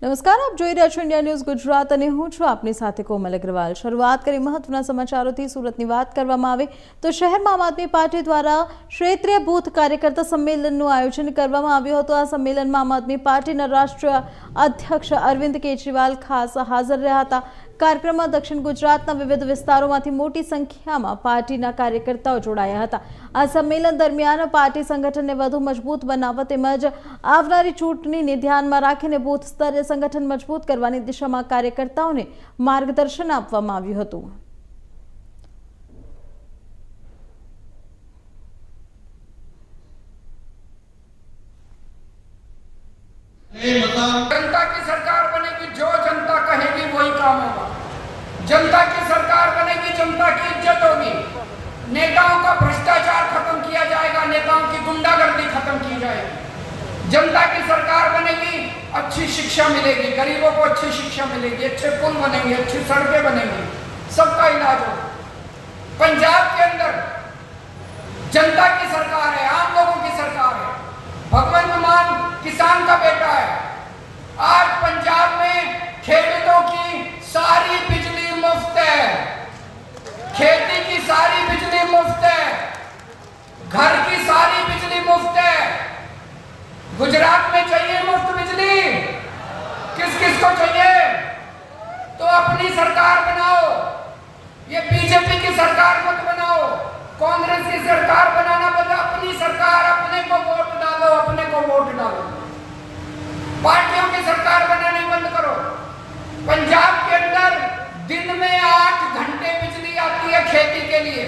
નમસ્કાર, આપ જોઈ રહ્યા છો ઇન્ડિયા ન્યૂઝ ગુજરાત અને હું છું આપની સાથે કોમલ અગ્રવાલ। શરૂઆત કરી મહત્વના સમાચારોથી। સુરતની વાત કરવામાં આવે તો શહેરમાં આમ આદમી પાર્ટી દ્વારા ક્ષેત્રીય બૂથ કાર્યકર્તા સંમેલનનું આયોજન કરવામાં આવ્યું હતું। આ સંમેલનમાં આમ આદમી પાર્ટીના રાષ્ટ્રીય અધ્યક્ષ અરવિંદ કેજરીવાલ ખાસ હાજર રહ્યા હતા। કાર્યક્રમમાં દક્ષિણ ગુજરાતના વિવિધ વિસ્તારોમાંથી મોટી સંખ્યામાં પાર્ટીના કાર્યકર્તાઓ જોડાયા હતા। આ સંમેલન દરમિયાન પાર્ટી સંગઠનને વધુ મજબૂત બનાવવા તેમજ આવનારી ચૂંટણીને ધ્યાનમાં રાખીને બૂથ સ્તરે સંગઠન મજબૂત કરવાની દિશામાં કાર્યકર્તાઓને માર્ગદર્શન આપવામાં આવ્યું હતું। जनता की सरकार बनेगी, जो जनता कहेगी वही काम होगा। जनता की सरकार बनेगी, जनता की इज्जत होगी। नेताओं का भ्रष्टाचार खत्म किया जाएगा, नेताओं की गुंडागर्दी खत्म की जाएगी। जनता की सरकार बनेगी, अच्छी शिक्षा मिलेगी, गरीबों को अच्छी शिक्षा मिलेगी, अच्छे पुल बनेंगे, अच्छी सड़कें बनेंगी, सबका इलाज होगा। पंजाब के अंदर जनता की सरकार है, आम लोगों की सरकार है। भगवंत मान किसान का बेटा है। आज पंजाब में खेतों की सारी बिजली मुफ्त है, खेती की सारी बिजली मुफ्त है, घर की सारी बिजली मुफ्त है। गुजरात में चाहिए मुफ्त बिजली? किस किस को चाहिए? तो अपनी सरकार बनाओ, ये बीजेपी की सरकार मत बनाओ। कांग्रेस की सरकार बनाना बता, अपनी सरकार, अपने को वोट डालो, अपने को वोट डालो। पार्टियों की सरकार बनानी बंद करो। पंजाब के अंदर दिन में 8 घंटे बिजली आती है खेती के लिए।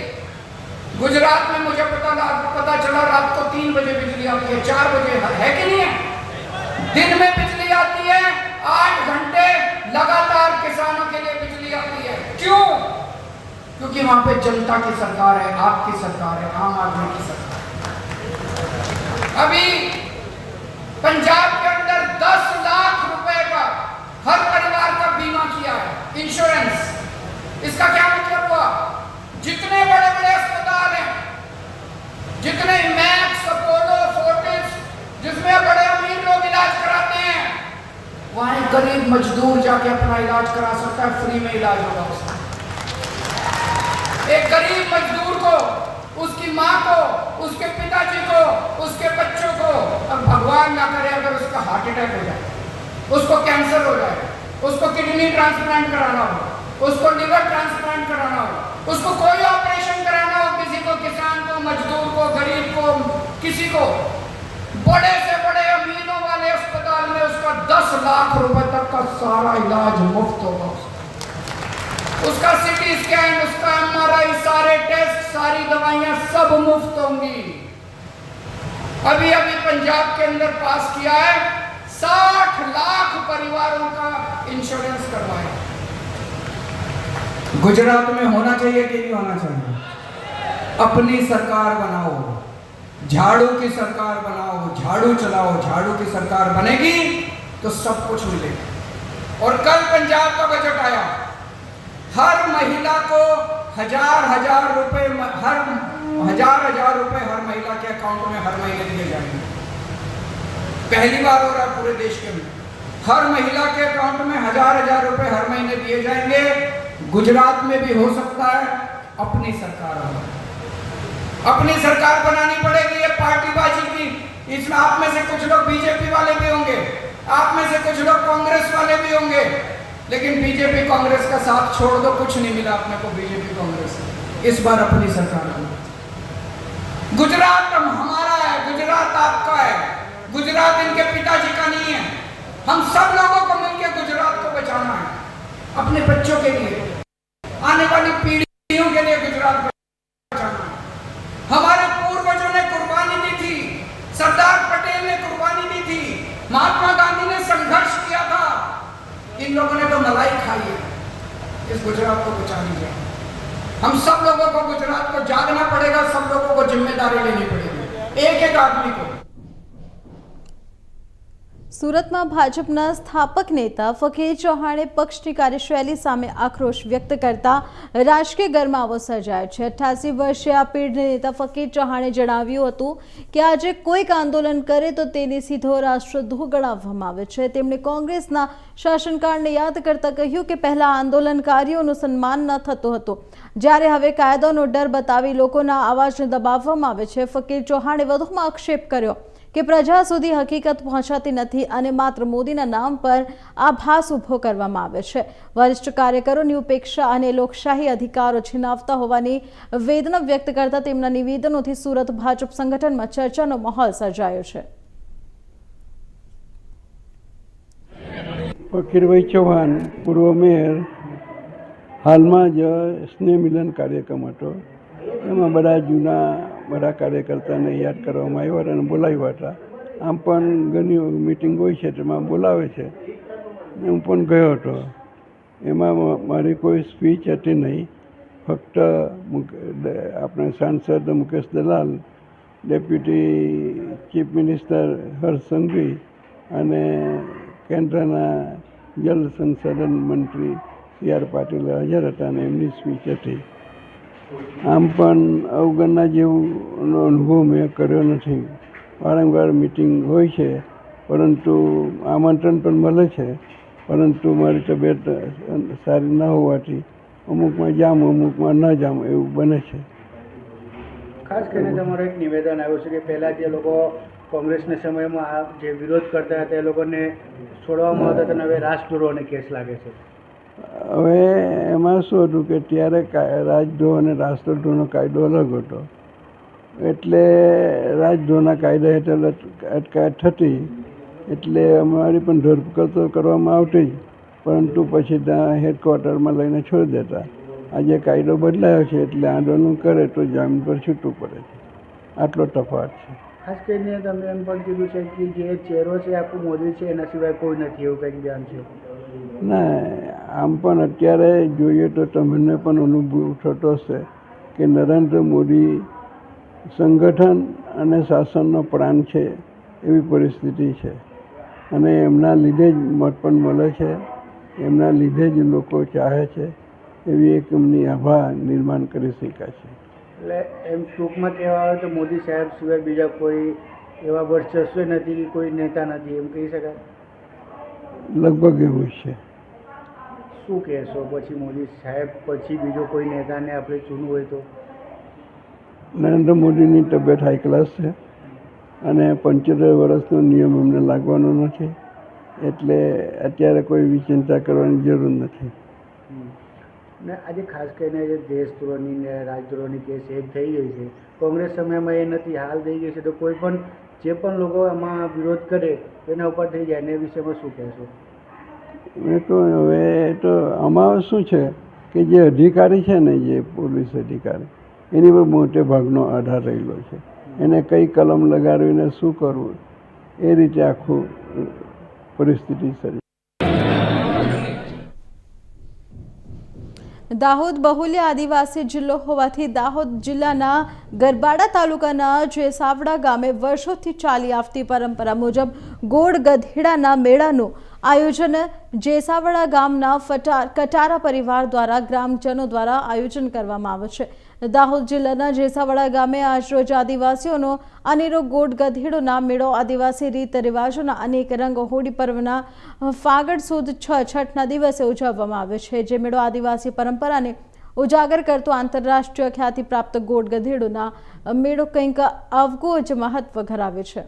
गुजरात में मुझे पता चला रात को 3 बजे बिजली आती है, 4 बजे है कि नहीं है? दिन में बिजली आती है, 8 घंटे लगातार किसानों के लिए बिजली आती है। क्यों? क्योंकि वहां पे जनता की सरकार है, आपकी सरकार है, आम आदमी की सरकार। अभी पंजाब के अंदर 10 लाख रुपए का हर परिवार का बीमा किया है, इंश्योरेंस। इसका क्या मतलब हुआ? जितने बड़े बड़े अस्पताल हैं, जितने मैक्स, अपोलो, फोर्टिस, जिसमें बड़े अमीर लोग इलाज कराते हैं, वहां एक गरीब मजदूर जाके अपना इलाज करा सकता है, फ्री में इलाज होगा उसका। एक गरीब मजदूर को, उसकी माँ को, उसके पिताजी को, उसके बच्चों को, अब भगवान ना करे अगर उसका हार्ट अटैक हो जाए, उसको कैंसर हो जाए, उसको किडनी ट्रांसप्लांट कराना हो, उसको लिवर ट्रांसप्लांट कराना हो, उसको कोई ऑपरेशन कराना हो, किसी को, किसान को, मजदूर को, गरीब को, किसी को, बड़े से बड़े अमीरों वाले अस्पताल में उसका 10 लाख रुपए तक का सारा इलाज मुफ्त होगा। उसका सीटी स्कैन, उसका MRI, सारे टेस्ट, सारी दवाइयां सब मुफ्त होंगी। अभी अभी पंजाब के अंदर पास किया है, 60 लाख परिवारों का इंश्योरेंस करवाया। गुजरात में होना चाहिए कि नहीं होना चाहिए? अपनी सरकार बनाओ, झाड़ू की सरकार बनाओ, झाड़ू चलाओ, झाड़ू की सरकार बनेगी तो सब कुछ मिलेगा। और कल पंजाब का बजट आया, हर महिला को 1000 रुपए, हर 1000 रुपए हर महिला के अकाउंट में हर महीने दिए जाएंगे। पहली बार हो रहा है पूरे देश के अंदर, हर महिला के अकाउंट में 1000 रुपए हर महीने दिए जाएंगे। गुजरात में भी हो सकता है। अपनी सरकार होगी, अपनी सरकार बनानी पड़ेगी। ये पार्टीबाजी की, इसमें आप में से कुछ लोग बीजेपी वाले भी होंगे, आप में से कुछ लोग कांग्रेस वाले भी होंगे, लेकिन बीजेपी कांग्रेस का साथ छोड़ दो, कुछ नहीं मिला अपने को बीजेपी कांग्रेस। इस बार अपनी सरकार बना। गुजरात हमारा है, गुजरात आपका है, गुजरात इनके पिताजी का नहीं है। हम सब लोगों को मिलकर गुजरात को बचाना है, अपने बच्चों के लिए, आने वाली पीढ़ियों के लिए गुजरात बचाना है। हमारे पूर्वजों ने कुर्बानी दी थी, सरदार पटेल ने कुर्बानी दी थी, महात्मा गांधी ने संघर्ष किया था। इन लोगों ने तो मलाई खाई है, इस गुजरात को बचा लीजिए। हम सब लोगों को गुजरात को जागना पड़ेगा, सब लोगों को जिम्मेदारी लेनी पड़ेगी, एक एक आदमी को। સુરતમાં ભાજપના સ્થાપક નેતા ફકીર ચૌહાણે પક્ષની કાર્યશૈલી સામે આક્રોશ વ્યક્ત કરતા રાજકીય ગરમાવો સર્જાયો છે। 88 વર્ષીય પીઢ નેતા ફકીર ચૌહાણે જણાવ્યું હતું કે આજે કોઈક આંદોલન કરે તો તેને સીધો રાષ્ટ્રદ્રોહ ગણાવવામાં આવે છે। તેમણે કોંગ્રેસના શાસનકાળને યાદ કરતા કહ્યું કે પહેલા આંદોલનકારીઓનું સન્માન ન થતું હતું, જ્યારે હવે કાયદાનો ડર બતાવી લોકોના અવાજને દબાવવામાં આવે છે। ફકીર ચૌહાણે વધુમાં આક્ષેપ કર્યો કે પ્રજા સુધી હકીકત પહોંચાતી નથી અને માત્ર મોદીના નામ પર આભાસ ઊભો કરવામાં આવે છે। વરિષ્ઠ કાર્યકરોની ઉપેક્ષા અને લોકશાહી અધિકારો છીનવતા હોવાની વેદના વ્યક્ત કરતા તેમના નિવેદનોથી સુરત ભાજપ સંગઠનમાં ચર્ચાનો માહોલ સર્જાયો છે। ફકીરભાઈ ચૌહાણ પૂર્વ મેયર હાલમાં જ સ્નેહ મિલન કાર્યક્રમ હતો, એમાં બધા કાર્યકર્તાને યાદ કરવામાં આવ્યા હતા અને બોલાવ્યા હતા। આમ પણ ઘણી મિટિંગ હોય છે તેમાં બોલાવે છે, હું પણ ગયો હતો। એમાં મારી કોઈ સ્પીચ હતી નહીં, ફક્ત આપણે સાંસદ મુકેશ દલાલ, deputy chief minister Harsh Sanghavi અને કેન્દ્રના જલ સંસાધન મંત્રી C.R. પાટીલ હાજર હતા અને એમની સ્પીચ હતી। આમ પણ અવગણના જેવું અનુભવ મેં કર્યો નથી। વારંવાર મિટિંગ હોય છે, પરંતુ આમંત્રણ પણ મળે છે, પરંતુ મારી તબિયત સારી ન હોવાથી અમુકમાં જામ અમુકમાં ન જામ એવું બને છે। ખાસ કરીને તમારું એક નિવેદન આવ્યું છે કે પહેલાં જે લોકો કોંગ્રેસના સમયમાં આ જે વિરોધ કરતા હતા એ લોકોને છોડવામાં આવતા હતા, હવે રાષ્ટ્રદ્રોહનો કેસ લાગે છે। હવે એમાં શું હતું કે ત્યારે રાજદ્રોહ અને રાષ્ટ્રદ્રોહનો કાયદો અલગ હતો, એટલે રાજદ્રોહના કાયદા હેઠળ અટકાયત થતી, એટલે અમારી પણ ધરપકડ કરવામાં આવતી, પરંતુ પછી ત્યાં હેડક્વાર્ટરમાં લઈને છોડી દેતા। આજે કાયદો બદલાયો છે એટલે આંદોલન કરે તો જામીન પર છૂટવું પડે છે, આટલો તફાવત છે। ખાસ કરીને તમે એમ પણ કીધું છે કે જે ચહેરો છે આખું મોદી છે, એના સિવાય કોઈ નથી, એવું કંઈક ધ્યાન છે? ના, આમ પણ અત્યારે જોઈએ તો તમને પણ અનુભવ થતો હશે કે નરેન્દ્ર મોદી સંગઠન અને શાસનનો પ્રાણ છે એવી પરિસ્થિતિ છે, અને એમના લીધે જ મત પણ મળે છે, એમના લીધે જ લોકો ચાહે છે, એવી એક એમની આભા નિર્માણ કરી શકાય છે। એટલે એમ ટૂંકમાં કહેવા આવે તો મોદી સાહેબ સિવાય બીજા કોઈ એવા વર્ચસ્વ નથી કે કોઈ નેતા નથી, એમ કહી શકાય? લગભગ એવું છે। શું કહેશો પછી મોદી સાહેબ પછી બીજો કોઈ નેતાને આપણે ચૂનવું હોય તો? નરેન્દ્ર મોદીની તબિયત હાઈ ક્લાસ છે અને 75 વર્ષનો નિયમ એમને લાગવાનો નથી, એટલે અત્યારે કોઈ ચિંતા કરવાની જરૂર નથી। ને આજે ખાસ કરીને જે દેશદ્રોહની ને રાજદ્રોહની કેસ એક થઈ ગઈ છે, કોંગ્રેસ સમયમાં એ નથી, હાલ થઈ ગઈ છે, તો કોઈ પણ જે પણ લોકો આમાં વિરોધ કરે એના ઉપર થઈ જાય, ને એ વિષયમાં શું કહેશો? મેં કહું હવે તો આમાં શું છે કે જે અધિકારી છે ને, જે પોલીસ અધિકારી, એની પર મોટે ભાગનો આધાર રહેલો છે, એને કઈ કલમ લગાડીને શું કરવું એ રીતે આખું પરિસ્થિતિ સર્જાય। દાહોદ બહુલ્ય આદિવાસી જિલ્લો હોવાથી દાહોદ જિલ્લાના ગરબાડા તાલુકાના જેસાવડા ગામે વર્ષોથી ચાલી આવતી પરંપરા મુજબ ગોળ ગધેડાના મેળાનું આયોજન જેસાવડા ગામના કટારા પરિવાર દ્વારા ગ્રામજનો દ્વારા આયોજન કરવામાં આવે છે। દાહોદ જિલ્લાના જેસાવડા ગામે આજરોજ આદિવાસીઓનો અનેરો ગોળ ગધેડોના મેળો આદિવાસી રીત રિવાજોના અનેક રંગો હોળી પર્વના ફાગણ સુદ છઠના દિવસે ઉજવવામાં આવે છે, જે મેળો આદિવાસી પરંપરાને ઉજાગર કરતો આંતરરાષ્ટ્રીય ખ્યાતિ પ્રાપ્ત ગોળ ગધેડોના મેળો કંઈક આગવું જ મહત્વ ધરાવે છે।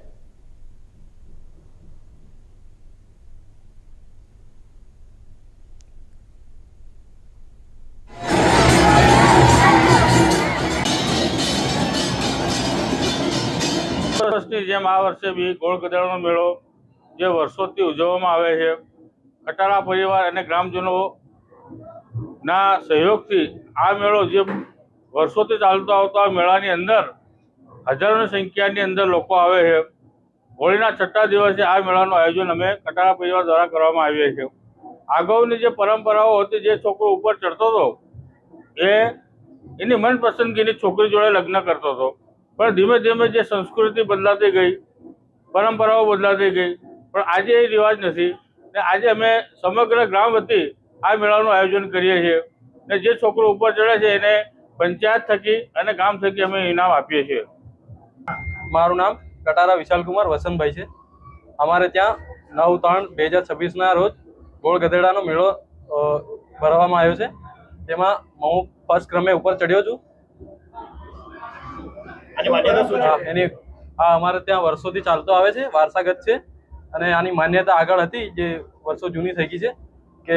વર્ષની જેમ આ વર્ષે બી ગોળ ગધેડાનો મેળો જે વર્ષોથી ઉજવવામાં આવે છે, કટારા પરિવાર અને ગ્રામજનોના સહયોગથી આ મેળો જે વર્ષોથી ચાલતો આવતો આ મેળાની અંદર હજારોની સંખ્યાની અંદર લોકો આવે છે। હોળીના છઠ્ઠા દિવસે આ મેળાનું આયોજન અમે કટારા પરિવાર દ્વારા કરવામાં આવીએ છીએ। અગાઉની જે પરંપરાઓ હતી, જે છોકરો ઉપર ચડતો હતો એ એની મનપસંદગીની છોકરી જોડે લગ્ન કરતો હતો, પણ ધીમે ધીમે જે સંસ્કૃતિ બદલાતી ગઈ, પરંપરાઓ બદલાતી ગઈ, પણ આજે એ રિવાજ નથી ને આજે અમે સમગ્ર ગ્રામ વતી આ મેળાનું આયોજન કરીએ છીએ ને જે છોકરો ઉપર ચડે છે એને પંચાયત થકી અને ગામ થકી અમે ઇનામ આપીએ છીએ. મારું નામ કટારા વિશાલકુમાર વસંતભાઈ છે. અમારે ત્યાં 9/3/2026ના રોજ ગોળ ગધેડાનો મેળો ભરવામાં આવ્યો છે. તેમાં હું ફર્સ્ટ ક્રમે ઉપર ચડ્યો છું. એની અમારે ત્યાં વર્ષોથી ચાલતો આવે છે, વારસાગત છે અને આની માન્યતા આગળ હતી જે વર્ષો જૂની થઈ ગઈ છે કે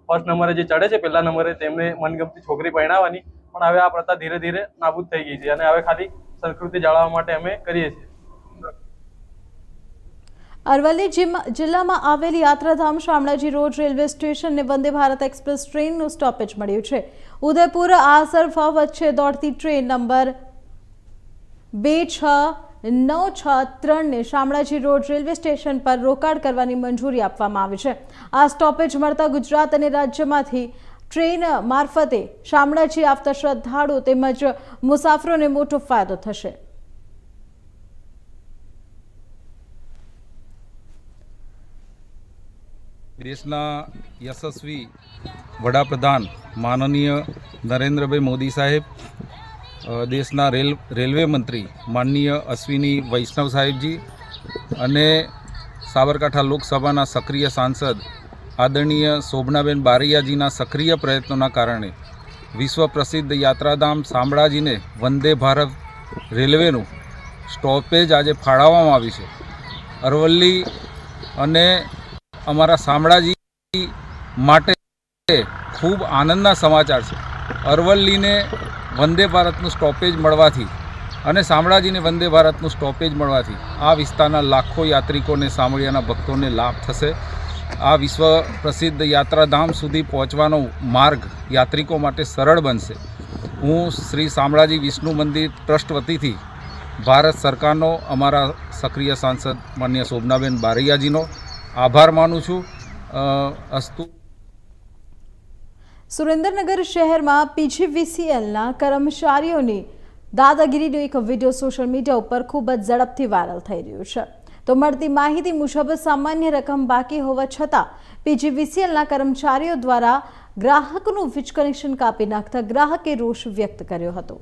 ફર્સ્ટ નંબરે જે ચડે છે પહેલા નંબરે તેમને મનગમતી છોકરી પરણાવવાની, પણ હવે આ પ્રથા ધીરે ધીરે નાબૂદ થઈ ગઈ છે અને હવે ખાલી સંસ્કૃતિ જાળવવા માટે અમે કરીએ છીએ. અરવલ્લી જિલ્લામાં આવેલી યાત્રાધામ શામળાજી રોડ રેલવે સ્ટેશનને વંદે ભારત એક્સપ્રેસ ટ્રેનનું સ્ટોપેજ મળ્યું છે. ઉદયપુર આસરફા વચ્ચે દોડતી ટ્રેન નંબર 26963ને શામળાજી રોડ રેલવે સ્ટેશન પર રોકાણ કરવાની મંજૂરી આપવામાં આવી છે. આ સ્ટોપેજ મળતા ગુજરાત અને રાજ્યમાંથી ટ્રેન મારફતે શામળાજી આવતા શ્રદ્ધાળુઓ તેમજ મુસાફરોને મોટો ફાયદો થશે. દેશના યશસ્વી વડાપ્રધાન માનનીય નરેન્દ્રભાઈ મોદી સાહેબ, દેશના રેલવે મંત્રી માનનીય અશ્વિની વૈષ્ણવ સાહેબજી અને સાબરકાંઠા લોકસભાના સક્રિય સાંસદ આદરણીય શોભનાબેન બારૈયાજીના સક્રિય પ્રયત્નોના કારણે વિશ્વ પ્રસિદ્ધ યાત્રાધામ શામળાજીને વંદે ભારત રેલવેનું સ્ટોપેજ આજે ફાળવવામાં આવ્યું છે. અરવલ્લી અને અમારા શામળાજી માટે ખૂબ આનંદના સમાચાર છે. અરવલ્લીને વંદે ભારતનું સ્ટોપેજ મળવાથી અને શામળાજીને વંદે ભારતનું સ્ટોપેજ મળવાથી આ વિસ્તારના લાખો યાત્રિકોને, શામળિયાના ભક્તોને લાભ થશે. આ વિશ્વ પ્રસિદ્ધ યાત્રાધામ સુધી પહોંચવાનો માર્ગ યાત્રિકો માટે સરળ બનશે. હું શ્રી શામળાજી વિષ્ણુ મંદિર ટ્રસ્ટ વતીથી ભારત સરકારનો, અમારા સક્રિય સાંસદ માનનીય શોભનાબેન બારૈયાજીનો આભાર માનું છું. અસ્તુ. સુરેન્દ્રનગર શહેરમાં પીજીવીસીએલના કર્મચારીઓની દાદાગીરીનો એક વિડીયો સોશિયલ મીડિયા ઉપર ખૂબ જ ઝડપથી વાયરલ થઈ રહ્યો છે. તો મળતી માહિતી મુજબ સામાન્ય રકમ બાકી હોવા છતાં પીજીવીસીએલના કર્મચારીઓ દ્વારા ગ્રાહકનું વીજ કનેક્શન કાપી નાખતા ગ્રાહકે રોષ વ્યક્ત કર્યો હતો.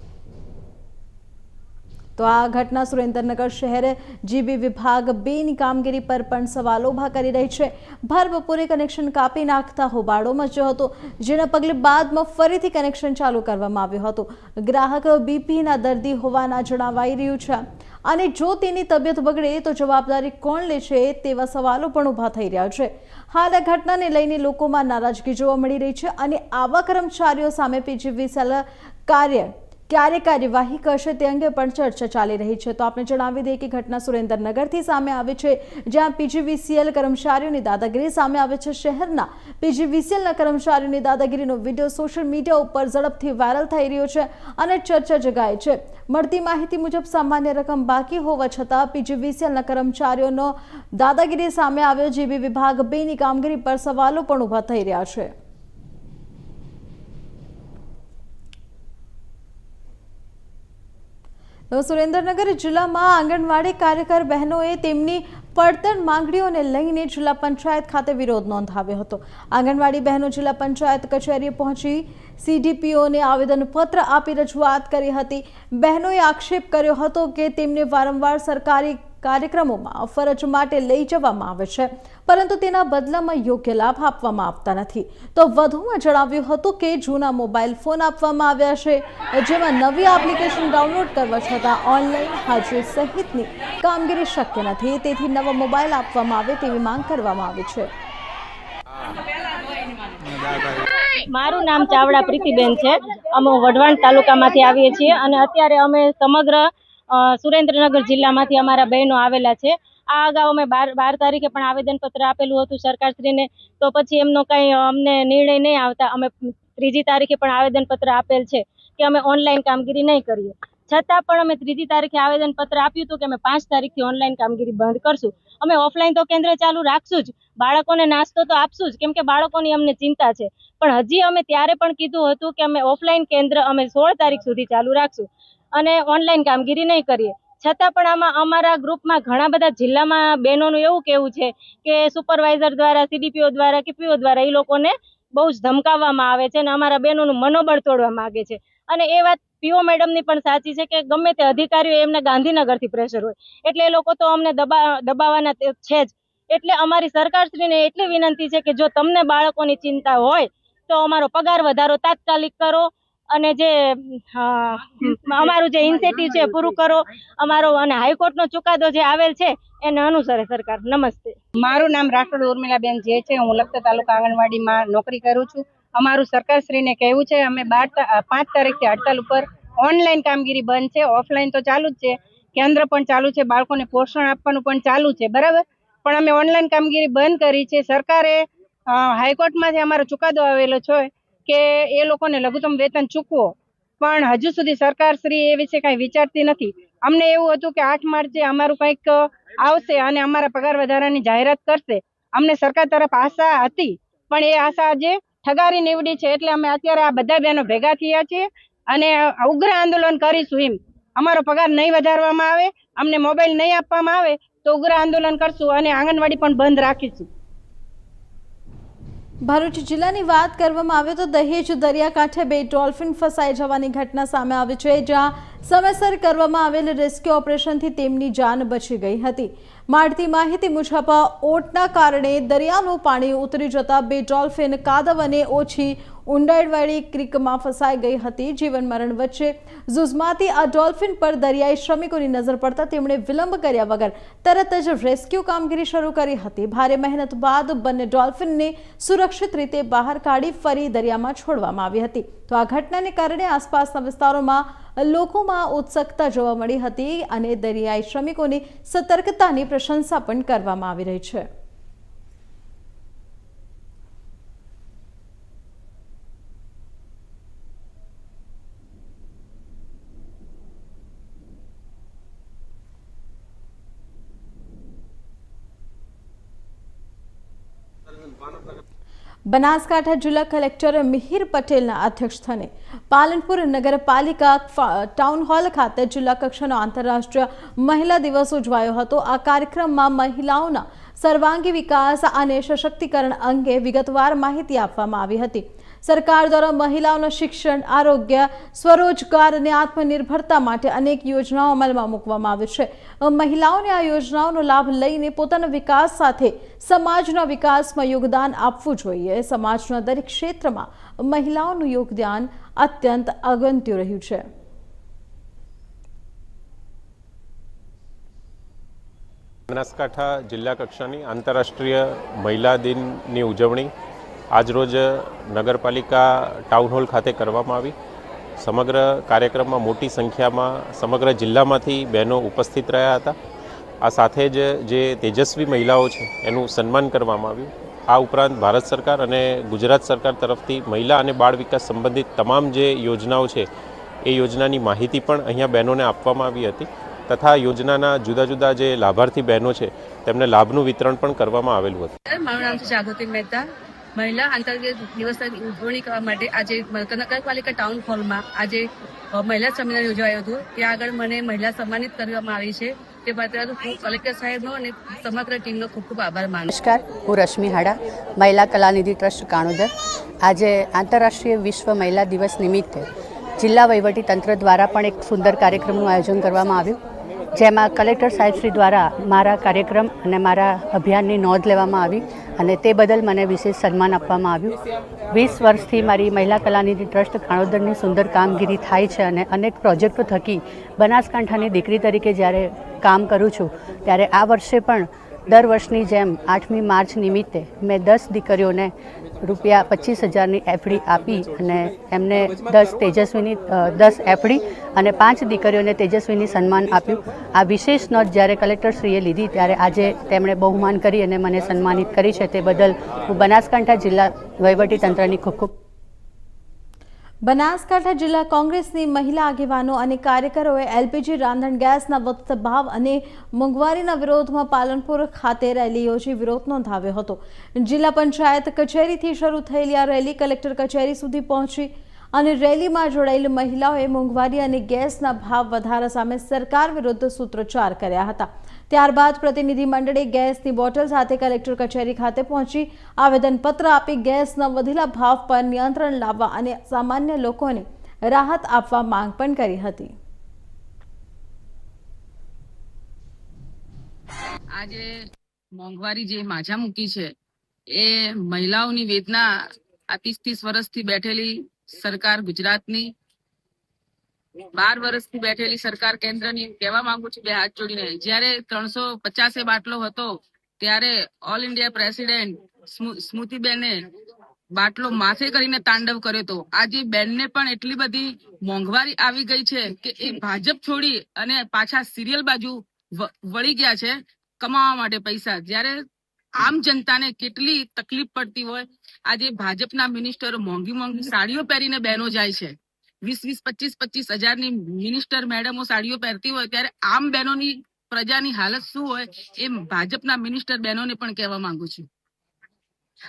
તો આ ઘટના સુરેન્દ્રનગર શહેર જીબી વિભાગ 2ની કામગીરી પર પણ સવાલો ઊભા કરી રહી છે. ભર બપોરે કનેક્શન કાપી નાખતા હોબાળો મચ્યો હતો, જેના પગલે બાદમાં ફરીથી કનેક્શન ચાલુ કરવામાં આવ્યું હતું. ગ્રાહક બીપીના દર્દી હોવાના જણાવાઈ રહ્યું છે અને જો તેની તબિયત બગડે તો જવાબદારી કોણ લે છે તેવા સવાલો પણ ઊભા થઈ રહ્યા છે. હાલ આ ઘટનાને લઈને લોકોમાં નારાજગી જોવા મળી રહી છે અને આવા કર્મચારીઓ સામે પીજીવીસીએલ ક્યારે કાર્યવાહી કરશે તે અંગે પણ ચર્ચા ચાલી રહી છે. તો આપણે જણાવી દઈએ કે ઘટના સુરેન્દ્રનગરથી સામે આવે છે, જ્યાં પીજીવીસીએલ કર્મચારીઓની દાદાગીરી સામે આવે છે. શહેરના પીજીવીસીએલના કર્મચારીઓની દાદાગીરીનો વિડીયો સોશિયલ મીડિયા ઉપર ઝડપથી વાયરલ થઈ રહ્યો છે અને ચર્ચા જગાય છે. મળતી માહિતી મુજબ સામાન્ય રકમ બાકી હોવા છતાં પીજીવીસીએલના કર્મચારીઓનો દાદાગીરી સામે આવ્યો. જીબી વિભાગ 2ની કામગીરી પર સવાલો પણ ઊભા થઈ રહ્યા છે. સુરેન્દ્રનગર જિલ્લામાં આંગણવાડી કાર્યકર બહેનોએ તેમની પડતર માંગણીઓને લઈને જિલ્લા પંચાયત ખાતે વિરોધ નોંધાવ્યો હતો. આંગણવાડી બહેનો જિલ્લા પંચાયત કચેરીએ પહોંચી સીડીપીઓને આવેદનપત્ર આપી રજૂઆત કરી હતી. બહેનોએ આક્ષેપ કર્યો હતો કે તેમને વારંવાર સરકારી કાર્યક્રમોમાં ફરજ માટે લઈ જવામાં આવે છે, પરંતુ તેના બદલામાં યોગ્ય લાભ આપવામાં આવતા નથી. તો વધુમાં જણાવ્યું હતું કે જૂના મોબાઈલ ફોન આપવામાં આવ્યા છે, જેમાં નવી એપ્લિકેશન ડાઉનલોડ કરવા છતાં ઓનલાઈન હાજરી સહિતની કામગીરી શક્ય નથી. તેથી નવા મોબાઈલ આપવામાં આવે તેવી માંગ કરવામાં આવી છે. મારું નામ ચાવડા પ્રીતિબેન છે. અમે વઢવાણ તાલુકામાંથી આવીએ છીએ અને અત્યારે અમે સમગ્ર સુરેન્દ્રનગર જિલ્લામાંથી અમારા બહેનો આવેલા છે. આ અગાઉ અમે 12 તારીખે પણ આવેદનપત્ર આપેલું હતું સરકારશ્રીને, તો પછી એમનો કંઈ અમને નિર્ણય નહીં આવતા અમે 3જી તારીખે પણ આવેદનપત્ર આપેલ છે કે અમે ઓનલાઈન કામગીરી નહીં કરીએ. છતાં પણ અમે 3જી તારીખે આવેદનપત્ર આપ્યું હતું કે અમે 5 તારીખથી ઓનલાઈન કામગીરી બંધ કરશું. અમે ઓફલાઈન તો કેન્દ્ર ચાલુ રાખશું જ, બાળકોને નાસ્તો તો આપશું જ, કેમ કે બાળકોની અમને ચિંતા છે. પણ હજી અમે ત્યારે પણ કીધું હતું કે અમે ઓફલાઈન કેન્દ્ર અમે 16 તારીખ સુધી ચાલુ રાખશું અને ઓનલાઈન કામગીરી નહીં કરીએ. છતાં પણ આમાં અમારા ગ્રુપમાં ઘણા બધા જિલ્લામાં બહેનોનું એવું કહેવું છે કે સુપરવાઇઝર દ્વારા, CDPO દ્વારા કે PO દ્વારા એ લોકોને બહુ જ ધમકાવવામાં આવે છે અને અમારા બહેનોનું મનોબળ તોડવા માંગે છે. અને એ વાત PO મેડમની પણ સાચી છે કે ગમે તે અધિકારીઓ એમને ગાંધીનગરથી પ્રેશર હોય એટલે એ લોકો તો અમને દબાવવાના છે જ. એટલે અમારી સરકારશ્રીને એટલી વિનંતી છે કે જો તમને બાળકોની ચિંતા હોય તો અમારો પગાર વધારો તાત્કાલિક કરો અને જે અમારું જે ઇન્સેન્ટિવ છે પૂરું કરો અમારો, અને હાઈકોર્ટનો ચુકાદો જે આવેલ છે એને અનુસરે સરકાર. નમસ્તે. મારું નામ રાઠોડ ઉર્મિલાબેન જે છે. હું લખતર તાલુકા આંગણવાડીમાં નોકરી કરું છું. અમારું સરકારશ્રીને કહેવું છે, અમે 5 તારીખથી હડતાલ ઉપર ઓનલાઈન કામગીરી બંધ છે, ઓફલાઈન તો ચાલુ જ છે, કેન્દ્ર પણ ચાલુ છે, બાળકોને પોષણ આપવાનું પણ ચાલુ છે, બરાબર, પણ અમે ઓનલાઈન કામગીરી બંધ કરી છે. સરકારે હાઈકોર્ટમાંથી અમારો ચુકાદો આવેલો છે કે એ લોકોને લઘુત્તમ વેતન ચૂકવો, પણ હજુ સુધી સરકારશ્રી એ વિશે કાંઈ વિચારતી નથી. અમને એવું હતું કે 8 માર્ચે અમારું કંઈક આવશે અને અમારા પગાર વધારાની જાહેરાત કરશે. અમને સરકાર તરફ આશા હતી, પણ એ આશા આજે ઠગારી નીવડી છે. એટલે અમે અત્યારે આ બધા બહેનો ભેગા થયા છીએ અને ઉગ્ર આંદોલન કરીશું. એમ અમારો પગાર નહીં વધારવામાં આવે, અમને મોબાઈલ નહીં આપવામાં આવે તો ઉગ્ર આંદોલન કરશું અને આંગણવાડી પણ બંધ રાખીશું. ભરૂચ જિલ્લાની વાત કરવામાં આવે તો દહેજ દરિયાકાંઠે 2 ડોલ્ફિન ફસાઈ જવાની ઘટના સામે આવી છે, જ્યાં સમયસર કરવામાં આવેલ રેસ્ક્યુ ઓપરેશનથી તેમની જાન બચી ગઈ હતી. મળતી માહિતી મુજબ ઓટના કારણે દરિયાનું પાણી ઉતરી જતા 2 ડોલ્ફિન કાદવ અને ઓછી ઊંડાઈવાળી ક્રીકમાં ફસાઈ ગઈ હતી. જીવન મરણ વચ્ચે ઝૂઝમાતી આ ડોલ્ફિન પર દરિયાઈ શ્રમિકોની નજર પડતા તેમણે વિલંબ કર્યા વગર તરત જ રેસ્ક્યુ કામગીરી શરૂ કરી હતી. ભારે મહેનત બાદ બંને ડોલ્ફિનને સુરક્ષિત રીતે બહાર કાઢી ફરી દરિયામાં છોડવામાં આવી હતી. તો આ ઘટનાને કારણે આસપાસના વિસ્તારોમાં લોકોમાં ઉત્સુકતા જોવા મળી હતી અને દરિયાઈ શ્રમિકોની સતર્કતાની પ્રશંસા પણ કરવામાં આવી રહી છે. બનાસકાંઠા જિલ્લા કલેક્ટર મિહિર પટેલના અધ્યક્ષસ્થાને પાલનપુર નગરપાલિકા ટાઉન હોલ ખાતે જિલ્લા કક્ષાનો આંતરરાષ્ટ્રીય મહિલા દિવસ ઉજવાયો હતો. આ કાર્યક્રમમાં મહિલાઓના સર્વાંગી વિકાસ અને સશક્તિકરણ અંગે વિગતવાર માહિતી આપવામાં આવી હતી. સરકાર દ્વારા મહિલાઓના શિક્ષણ, આરોગ્ય, સ્વરોજગાર અને આત્મનિર્ભરતા માટે અનેક યોજનાઓ અમલમાં મૂકવામાં આવે છે. મહિલાઓને આ યોજનાઓનો લાભ લઈને પોતાના વિકાસ સાથે સમાજના વિકાસમાં યોગદાન આપવું જોઈએ. સમાજના દરેક ક્ષેત્રમાં મહિલાઓનું યોગદાન અત્યંત અગત્યનું રહ્યું છે. બનાસકાંઠા જિલ્લા કક્ષાની આંતરરાષ્ટ્રીય મહિલા દિનની ઉજવણી આજરોજ નગરપાલિકા ટાઉન હોલ ખાતે કરવામાં આવી. સમગ્ર કાર્યક્રમમાં મોટી સંખ્યામાં સમગ્ર જિલ્લામાંથી બહેનો ઉપસ્થિત રહ્યા હતા. આ સાથે જ જે તેજસ્વી મહિલાઓ છે એનું સન્માન કરવામાં આવ્યું. આ ઉપરાંત ભારત સરકાર અને ગુજરાત સરકાર તરફથી મહિલા અને બાળ વિકાસ સંબંધિત તમામ જે યોજનાઓ છે એ યોજનાની માહિતી પણ અહીંયા બહેનોને આપવામાં આવી હતી તથા યોજનાના જુદા જુદા જે લાભાર્થી બહેનો છે તેમને લાભનું વિતરણ પણ કરવામાં આવેલું હતું. મારું નામ છે જાગૃતિ મહેતા. મહિલા આંતરરાષ્ટ્રીય દિવસની ઉજવણી કરવા માટે આજે નગરપાલિકા ટાઉન હોલમાં આજે મહિલા સંમેલન યોજાયું હતું. ત્યાં આગળ મને મહિલા સન્માનિત કરવામાં આવી છે. તે બદલ હું કલેક્ટર સાહેબનો અને સમગ્ર ટીમનો ખૂબ ખૂબ આભાર માનું. નમસ્કાર, હું રશ્મિ હાડા, મહિલા કલાનિધિ ટ્રસ્ટ કાણોદર. આજે આંતરરાષ્ટ્રીય વિશ્વ મહિલા દિવસ નિમિત્તે જિલ્લા વહીવટી તંત્ર દ્વારા પણ એક સુંદર કાર્યક્રમનું આયોજન કરવામાં આવ્યું, જેમાં કલેક્ટર સાહેબશ્રી દ્વારા મારા કાર્યક્રમ અને મારા અભિયાનની નોંધ લેવામાં આવી અને તે બદલ મને વિશેષ સન્માન આપવામાં આવ્યું. 20 વર્ષથી મારી મહિલા કલાનિધિ ટ્રસ્ટ કાણોદરની સુંદર કામગીરી થાય છે અને અનેક પ્રોજેક્ટો થકી બનાસકાંઠાની દીકરી તરીકે જ્યારે કામ કરું છું ત્યારે આ વર્ષે પણ દર વર્ષની જેમ 8મી માર્ચ નિમિત્તે મેં 10 દીકરીઓને રૂપિયા 25,000ની એફડી આપી અને એમને 10 એફડી અને 5 દીકરીઓને તેજસ્વીની સન્માન આપ્યું. આ વિશેષ નોંધ જ્યારે કલેક્ટરશ્રીએ લીધી ત્યારે આજે તેમણે બહુમાન કરી અને મને સન્માનિત કરી છે. તે બદલ હું બનાસકાંઠા જિલ્લા વહીવટીતંત્રની ખૂબ ખૂબ. બનાસકાંઠા જિલ્લા કોંગ્રેસની મહિલા આગેવાનો અને કાર્યકરોએ એલપીજી રાંધણ ગેસના વધતા ભાવ અને મોંઘવારીના વિરોધમાં પાલનપુર ખાતે રેલી યોજી વિરોધ નોંધાવ્યો હતો. જિલ્લા પંચાયત કચેરીથી શરૂ થયેલી આ રેલી કલેક્ટર કચેરી સુધી પહોંચી. અને રેલીમાં જોડાયેલી મહિલાઓએ મોંઘવારી અને ગેસના ભાવ વધારા સામે સરકાર વિરુદ્ધ સૂત્રોચ્ચાર કર્યા હતા। ત્યારબાદ પ્રતિનિધિ મંડળે ગેસની બોટલ સાથે કલેક્ટર કચેરી ખાતે પહોંચી આવેદનપત્ર આપી ગેસના વધેલા ભાવ પર નિયંત્રણ લાવવા અને સામાન્ય લોકોને રાહત આપવા માંગ પણ કરી હતી। આજે મોંઘવારી જે માજા મૂકી છે એ મહિલાઓની વેદના આ 30 વર્ષથી બેઠેલી સરકાર ગુજરાતની 12 વર્ષથી બેઠેલી સરકાર કેન્દ્રની કહેવા માંગુ છું બે હાથ જોડીને, જ્યારે 350 બાટલો હતો ત્યારે ઓલ ઇન્ડિયા પ્રેસિડેન્ટ સ્મૃતિબેને બાટલો માથે કરીને તાંડવ કર્યો હતો। આજે બેનને પણ એટલી બધી મોંઘવારી આવી ગઈ છે કે એ ભાજપ છોડી અને પાછા સિરિયલ બાજુ વળી ગયા છે કમાવા માટે પૈસા। જ્યારે આમ જનતાને કેટલી તકલીફ પડતી હોય, આજે ભાજપના મિનિસ્ટરો મોંઘી મોંઘી સાડીઓ પહેરીને બહેનો જાય છે, 20-25 હજારની મિનિસ્ટર મેડમો સાડીઓ પહેરતી હોય, ત્યારે આમ બહેનોની પ્રજાની હાલત શું હોય એ ભાજપના મિનિસ્ટર બહેનોને પણ કહેવા માંગુ છું।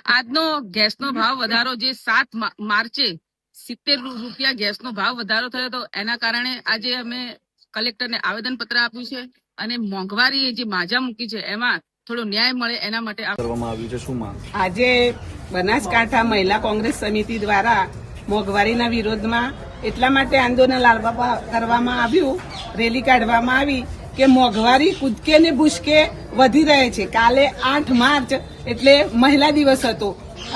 આજનો ગેસનો ભાવ વધારો જે 7 માર્ચે 70 રૂપિયા ગેસનો ભાવ વધારો થયો હતો, એના કારણે આજે અમે કલેક્ટરને આવેદનપત્ર આપ્યું છે અને મોંઘવારી જે માજા મૂકી છે એમાં થોડો ન્યાય મળે એના માટે કરવામાં આવ્યું છે। શું માંગ? આજે બનાસકાંઠા મહિલા કોંગ્રેસ સમિતિ દ્વારા મોંઘવારીના વિરોધમાં એટલા માટે આંદોલન કરવામાં આવ્યું, રેલી કાઢવામાં આવી કે મોંઘવારી કૂદકે ને ભૂસકે વધી રહે છે। કાલે 8 માર્ચ એટલે મહિલા દિવસ હતો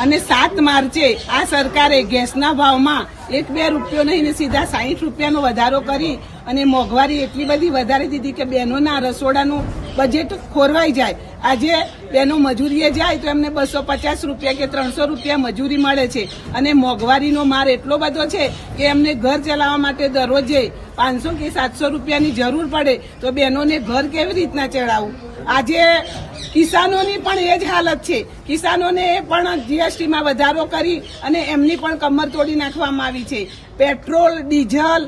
અને 7 માર્ચે આ સરકારે ગેસના ભાવમાં 1-2 રૂપિયો નહીં સીધા 60 રૂપિયાનો વધારો કરી અને મોંઘવારી એટલી બધી વધારી દીધી કે બહેનોના રસોડાનું બજેટ ખોરવાઈ જાય। આજે બહેનો મજૂરીએ જાય તો એમને 250 રૂપિયા કે 300 રૂપિયા મજૂરી મળે છે અને મોંઘવારીનો માર એટલો બધો છે કે એમને ઘર ચલાવવા માટે દરરોજે 500 કે 700 રૂપિયાની જરૂર પડે તો બહેનોને ઘર કેવી રીતના ચલાવવું? આજે કિસાનોની પણ એ જ હાલત છે। કિસાનોને પણ જીએસટીમાં વધારો કરી અને એમની પણ કમર તોડી નાખવામાં આવી છે। પેટ્રોલ, ડીઝલ,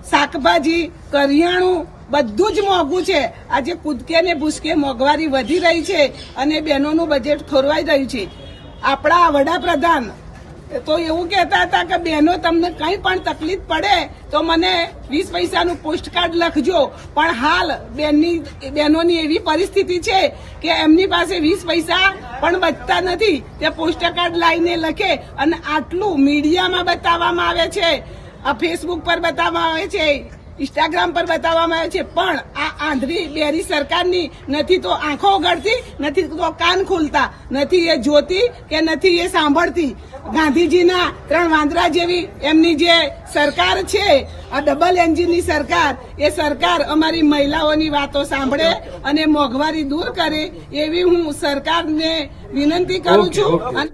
શાકભાજી, કરિયાણું બધું જ મોંઘું છે। આજે કૂદકે ને ભૂસકે મોંઘવારી વધી રહી છે અને બહેનોનું બજેટ ખોરવાઈ રહ્યું છે। આપણા વડાપ્રધાન તો એવું કહેતા હતા કે બહેનો તમને કંઈ પણ તકલીફ પડે તો મને 20 પૈસાનું પોસ્ટકાર્ડ લખજો, પણ હાલ બહેનોની એવી પરિસ્થિતિ છે કે એમની પાસે 20 પૈસા પણ બચતા નથી। તે પોસ્ટકાર્ડ લાવીને લખે અને આટલું મીડિયામાં બતાવવામાં આવે છે, આ ફેસબુક પર બતાવવામાં આવે છે, ઇન્સ્ટાગ્રામ પર બતાવવામાં આવે છે, પણ આ આંધળી બેરી સરકારની નથી તો આંખો ઉઘડતી, નથી તો કાન ખુલતા, નથી એ જોતી કે નથી એ સાંભળતી। ગાંધીજીના 3 વાંદરા જેવી એમની જે સરકાર છે, આ ડબલ એન્જિનની સરકાર, એ સરકાર અમારી મહિલાઓની વાતો સાંભળે અને મોંઘવારી દૂર કરે એવી હું સરકારને વિનંતી કરું છું।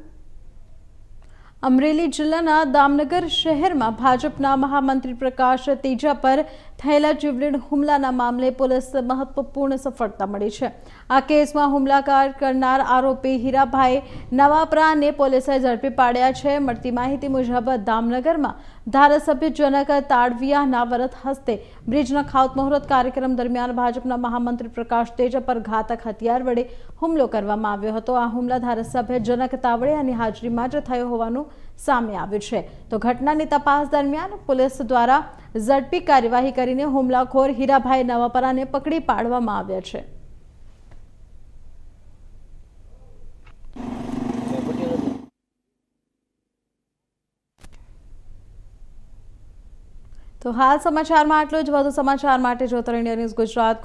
અમરેલી જિલ્લાના દામનગર શહેરમાં ભાજપના મહામંત્રી પ્રકાશ તેજા પર થયેલા જીવલેણ હુમલાના મામલે પોલીસ મહત્વપૂર્ણ સફળતા મળી છે। આ કેસમાં હુમલાકાર કરનાર આરોપી હીરાભાઈ નવાપરાને પોલીસે ઝડપી પાડ્યા છે। મળતી માહિતી મુજબ દામનગરમાં ધારાસભ્ય જનક તાડવિયાના વરદ હસ્તે બ્રિજના ખાતમુહૂર્ત કાર્યક્રમ દરમિયાન ભાજપના મહામંત્રી પ્રકાશ તેજા પર ઘાતક હથિયાર વડે હુમલો કરવામાં આવ્યો હતો। આ હુમલા ધારાસભ્ય જનક તાવડિયાની હાજરીમાં જ થયો હોવાનું સામે આવ્યું છે। તો ઘટનાની તપાસ દરમિયાન પોલીસ દ્વારા ઝડપી કાર્યવાહી કરીને હુમલાખોર હીરાભાઈ નવાપરાને પકડી પાડવામાં આવ્યા છે। તો હાલ સમાચારમાં આટલું જ। વધુ સમાચાર માટે જોતા રહો ઇન્ડિયા ન્યૂઝ ગુજરાત।